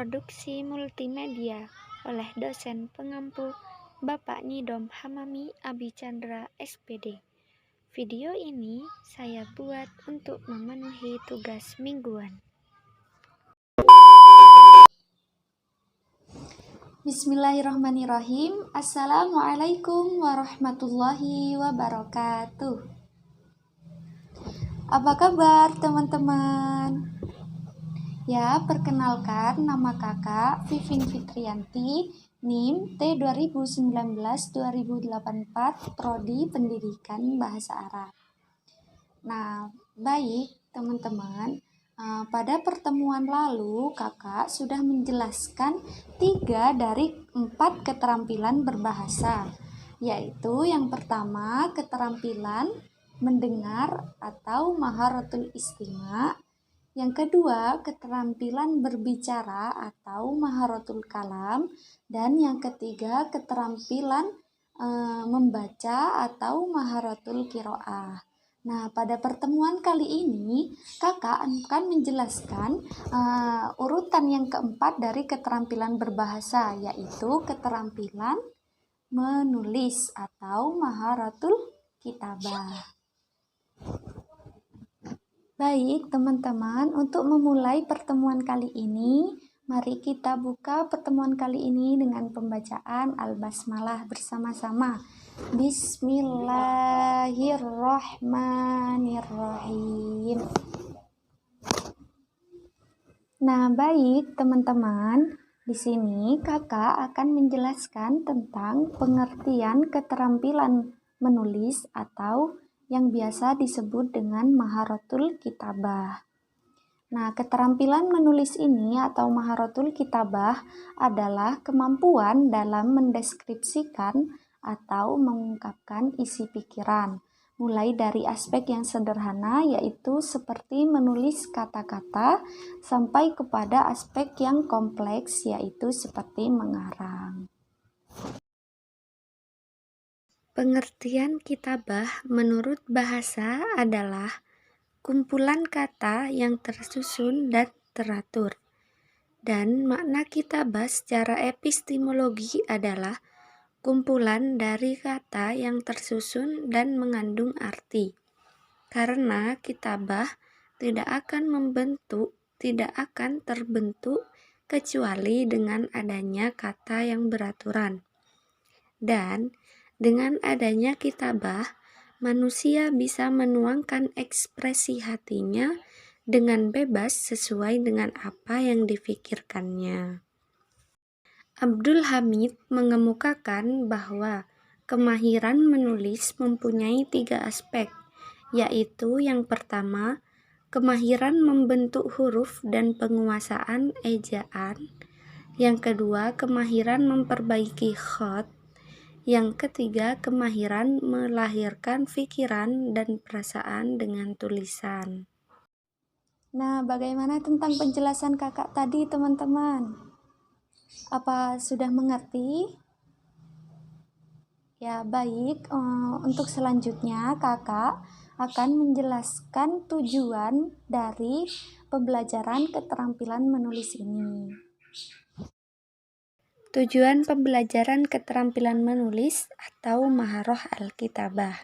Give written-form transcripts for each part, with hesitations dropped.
Produksi Multimedia oleh dosen pengampu Bapak Nidom Hamami Abi Chandra SPD. Video ini saya buat untuk memenuhi tugas mingguan. Bismillahirrahmanirrahim. Assalamualaikum warahmatullahi wabarakatuh. Apa kabar teman-teman? Ya, perkenalkan nama kakak Vivin Fitrianti, NIM T2019-2084, Prodi Pendidikan Bahasa Arab. Nah, baik teman-teman, pada pertemuan lalu kakak sudah menjelaskan 3 dari 4 keterampilan berbahasa, yaitu yang pertama keterampilan mendengar atau maharatul istima', yang kedua keterampilan berbicara atau maharatul kalam, dan yang ketiga keterampilan membaca atau maharatul qiraah. Nah, pada pertemuan kali ini kakak akan menjelaskan urutan yang keempat dari keterampilan berbahasa, yaitu keterampilan menulis atau maharatul kitabah. Baik teman-teman, untuk memulai pertemuan kali ini, mari kita buka pertemuan kali ini dengan pembacaan Al-Basmalah bersama-sama. Bismillahirrahmanirrahim. Nah, baik teman-teman, di sini kakak akan menjelaskan tentang pengertian keterampilan menulis atau yang biasa disebut dengan maharatul kitabah. Nah, keterampilan menulis ini atau maharatul kitabah adalah kemampuan dalam mendeskripsikan atau mengungkapkan isi pikiran, mulai dari aspek yang sederhana yaitu seperti menulis kata-kata sampai kepada aspek yang kompleks yaitu seperti mengarang. Pengertian kitabah menurut bahasa adalah kumpulan kata yang tersusun dan teratur. Dan makna kitabah secara epistemologi adalah kumpulan dari kata yang tersusun dan mengandung arti. Karena kitabah tidak akan terbentuk kecuali dengan adanya kata yang beraturan. Dan dengan adanya kitabah, manusia bisa menuangkan ekspresi hatinya dengan bebas sesuai dengan apa yang difikirkannya. Abdul Hamid mengemukakan bahwa kemahiran menulis mempunyai 3 aspek, yaitu yang pertama, kemahiran membentuk huruf dan penguasaan ejaan, yang kedua, kemahiran memperbaiki khat, yang ketiga, kemahiran melahirkan pikiran dan perasaan dengan tulisan. Nah, bagaimana tentang penjelasan kakak tadi teman-teman? Apa sudah mengerti? Ya, baik. Untuk selanjutnya kakak akan menjelaskan tujuan dari pembelajaran keterampilan menulis ini. Tujuan pembelajaran keterampilan menulis atau maharah al-kitabah.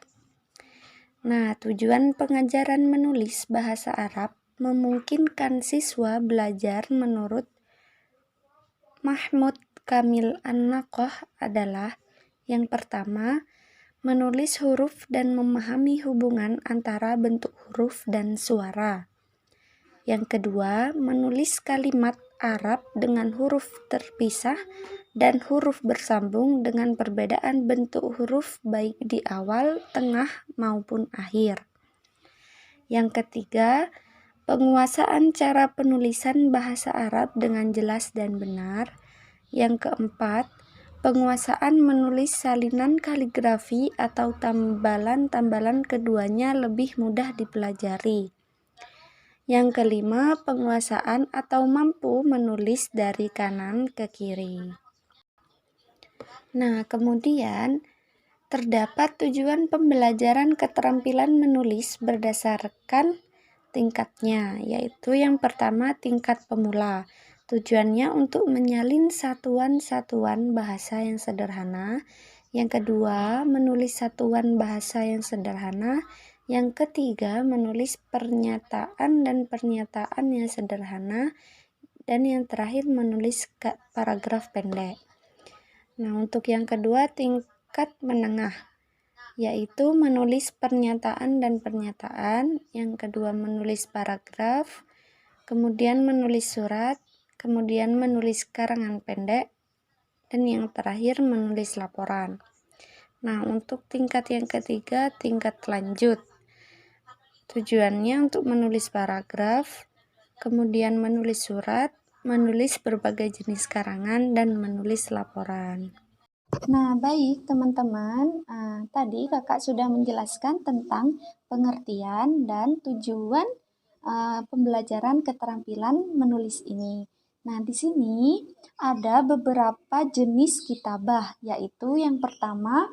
Nah, tujuan pengajaran menulis bahasa Arab memungkinkan siswa belajar menurut Mahmud Kamil An-Naqah adalah yang pertama, menulis huruf dan memahami hubungan antara bentuk huruf dan suara. Yang kedua, menulis kalimat Arab dengan huruf terpisah dan huruf bersambung dengan perbedaan bentuk huruf baik di awal, tengah, maupun akhir. Yang ketiga, penguasaan cara penulisan bahasa Arab dengan jelas dan benar. Yang keempat, penguasaan menulis salinan kaligrafi atau tambalan-tambalan keduanya lebih mudah dipelajari. Yang kelima, penguasaan atau mampu menulis dari kanan ke kiri. Nah, kemudian terdapat tujuan pembelajaran keterampilan menulis berdasarkan tingkatnya, yaitu yang pertama tingkat pemula. Tujuannya untuk menyalin satuan-satuan bahasa yang sederhana. Yang kedua, menulis satuan bahasa yang sederhana. Yang ketiga, menulis pernyataan dan pernyataan yang sederhana. Dan yang terakhir, menulis paragraf pendek. Nah, untuk yang kedua, tingkat menengah, yaitu menulis pernyataan dan pernyataan. Yang kedua, menulis paragraf. Kemudian menulis surat. Kemudian menulis karangan pendek. Dan yang terakhir, menulis laporan. Nah, untuk tingkat yang ketiga, tingkat lanjut. Tujuannya untuk menulis paragraf, kemudian menulis surat, menulis berbagai jenis karangan, dan menulis laporan. Nah, baik teman-teman, tadi kakak sudah menjelaskan tentang pengertian dan tujuan pembelajaran keterampilan menulis ini. Nah, di sini ada beberapa jenis kitabah, yaitu yang pertama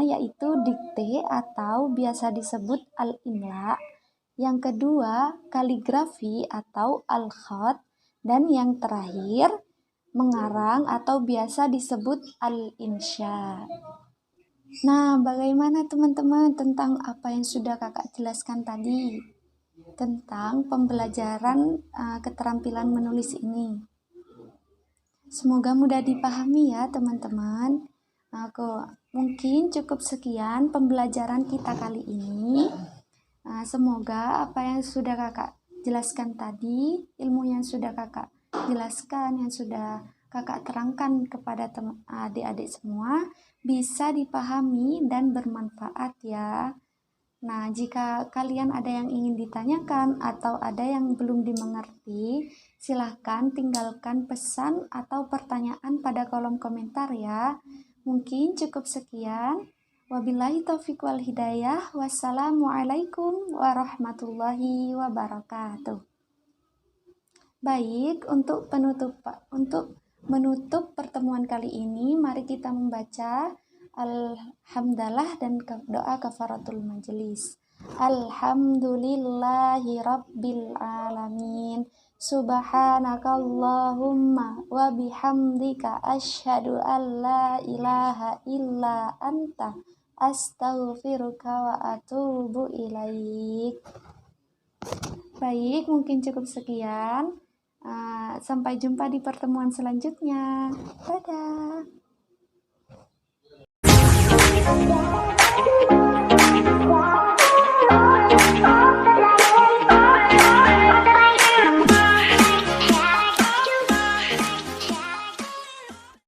yaitu dikte atau biasa disebut al-imla. Yang kedua, kaligrafi atau al-khat, dan yang terakhir mengarang atau biasa disebut al-insya. Nah, bagaimana teman-teman tentang apa yang sudah kakak jelaskan tadi tentang pembelajaran keterampilan menulis ini? Semoga mudah dipahami ya teman-teman. Mungkin cukup sekian pembelajaran kita kali ini. Semoga apa yang sudah kakak jelaskan tadi, ilmu yang sudah kakak jelaskan, yang sudah kakak terangkan kepada adik-adik semua bisa dipahami dan bermanfaat ya. Nah, jika kalian ada yang ingin ditanyakan atau ada yang belum dimengerti, silahkan tinggalkan pesan atau pertanyaan pada kolom komentar ya. Mungkin cukup sekian. Wabillahi taufiq wal hidayah. Wassalamualaikum warahmatullahi wabarakatuh. Baik, untuk menutup pertemuan kali ini, mari kita membaca alhamdulillah dan doa kafaratul majelis. Alhamdulillahi rabbil alamin. Subhanakallahumma wa bihamdika asyhadu an la ilaha illa anta astaghfiruka wa atubu ilaik. Baik, mungkin cukup sekian. Sampai jumpa di pertemuan selanjutnya. Dadah.